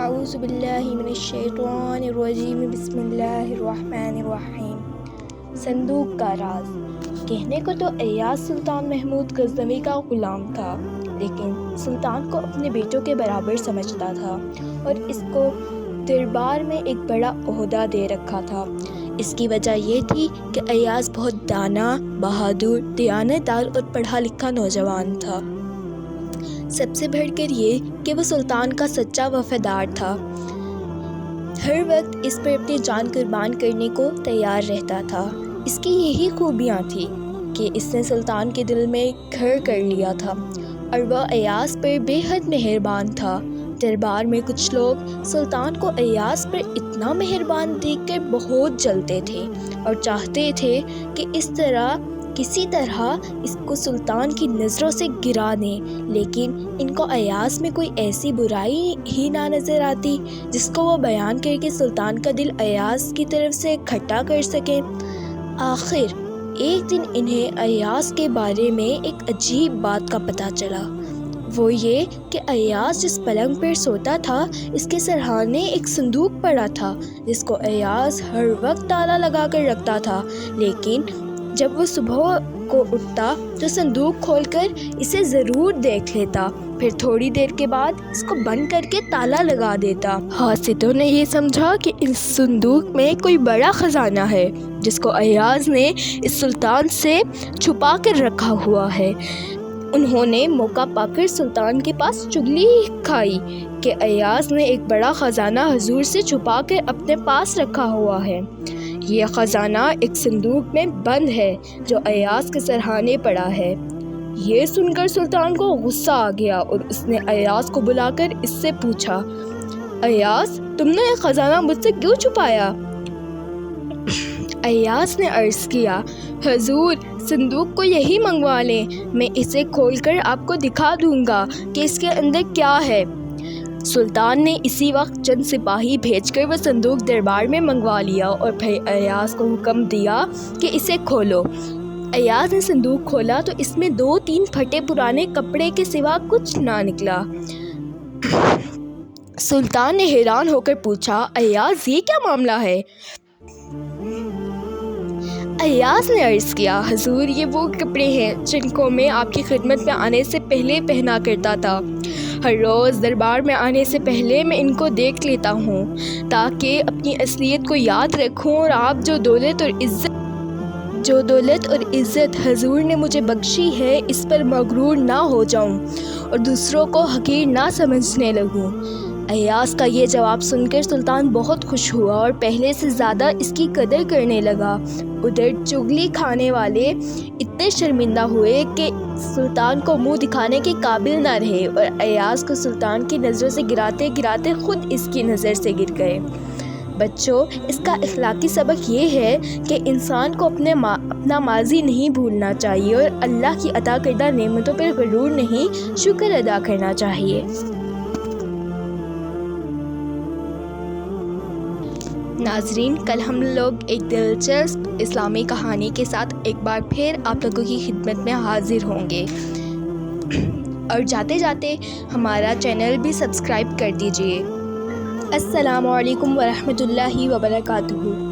اعوذ باللہ من الشیطان الرجیم بسم اللہ الرحمن الرحیم۔ صندوق کا راز۔ کہنے کو تو ایاز سلطان محمود غزنوی کا غلام تھا، لیکن سلطان کو اپنے بیٹوں کے برابر سمجھتا تھا اور اس کو دربار میں ایک بڑا عہدہ دے رکھا تھا۔ اس کی وجہ یہ تھی کہ ایاز بہت دانا، بہادر، دیانتدار اور پڑھا لکھا نوجوان تھا۔ سب سے بڑھ کر یہ کہ وہ سلطان کا سچا وفادار تھا، ہر وقت اس پر اپنی جان قربان کرنے کو تیار رہتا تھا۔ اس کی یہی خوبیاں تھیں کہ اس نے سلطان کے دل میں گھر کر لیا تھا اور وہ ایاز پر بے حد مہربان تھا۔ دربار میں کچھ لوگ سلطان کو ایاز پر اتنا مہربان دیکھ کر بہت جلتے تھے اور چاہتے تھے کہ کسی طرح اس کو سلطان کی نظروں سے گرا دیں، لیکن ان کو ایاز میں کوئی ایسی برائی ہی نہ نظر آتی جس کو وہ بیان کر کے سلطان کا دل ایاز کی طرف سے کھٹا کر سکیں۔ آخر ایک دن انہیں ایاز کے بارے میں ایک عجیب بات کا پتہ چلا، وہ یہ کہ ایاز جس پلنگ پر سوتا تھا اس کے سرہانے ایک صندوق پڑا تھا جس کو ایاز ہر وقت تالا لگا کر رکھتا تھا، لیکن جب وہ صبح کو اٹھتا تو صندوق کھول کر اسے ضرور دیکھ لیتا، پھر تھوڑی دیر کے بعد اس کو بند کر کے تالا لگا دیتا۔ حاسدوں نے یہ سمجھا کہ اس صندوق میں کوئی بڑا خزانہ ہے جس کو ایاز نے اس سلطان سے چھپا کر رکھا ہوا ہے۔ انہوں نے موقع پا کر سلطان کے پاس چغلی کھائی کہ ایاز نے ایک بڑا خزانہ حضور سے چھپا کر اپنے پاس رکھا ہوا ہے۔ یہ خزانہ ایک صندوق میں بند ہے جو ایاز کے سرہانے پڑا ہے۔ یہ سن کر سلطان کو غصہ آ گیا اور اس نے ایاز کو بلا کر اس سے پوچھا، ایاز تم نے یہ خزانہ مجھ سے کیوں چھپایا؟ ایاز نے عرض کیا، حضور صندوق کو یہی منگوا لیں، میں اسے کھول کر آپ کو دکھا دوں گا کہ اس کے اندر کیا ہے۔ سلطان نے اسی وقت چند سپاہی بھیج کر وہ صندوق دربار میں منگوا لیا اور پھر ایاز کو حکم دیا کہ اسے کھولو۔ ایاز نے صندوق کھولا تو اس میں 2-3 پھٹے پرانے کپڑے کے سوا کچھ نہ نکلا۔ سلطان نے حیران ہو کر پوچھا، ایاز یہ کیا معاملہ ہے؟ ایاز نے عرض کیا، حضور یہ وہ کپڑے ہیں جن کو میں آپ کی خدمت میں آنے سے پہلے پہنا کرتا تھا۔ ہر روز دربار میں آنے سے پہلے میں ان کو دیکھ لیتا ہوں تاکہ اپنی اصلیت کو یاد رکھوں اور آپ جو دولت اور عزت حضور نے مجھے بخشی ہے اس پر مغرور نہ ہو جاؤں اور دوسروں کو حقیر نہ سمجھنے لگوں۔ ایاز کا یہ جواب سن کر سلطان بہت خوش ہوا اور پہلے سے زیادہ اس کی قدر کرنے لگا۔ ادھر چغلی کھانے والے اتنے شرمندہ ہوئے کہ سلطان کو منہ دکھانے کے قابل نہ رہے اور ایاز کو سلطان کی نظروں سے گراتے گراتے خود اس کی نظر سے گر گئے۔ بچوں، اس کا اخلاقی سبق یہ ہے کہ انسان کو اپنا ماضی نہیں بھولنا چاہیے اور اللہ کی عطا کردہ نعمتوں پر غرور نہیں، شکر ادا کرنا چاہیے۔ ناظرین، کل ہم لوگ ایک دلچسپ اسلامی کہانی کے ساتھ ایک بار پھر آپ لوگوں کی خدمت میں حاضر ہوں گے، اور جاتے جاتے ہمارا چینل بھی سبسکرائب کر دیجئے۔ السلام علیکم ورحمۃ اللہ وبرکاتہ۔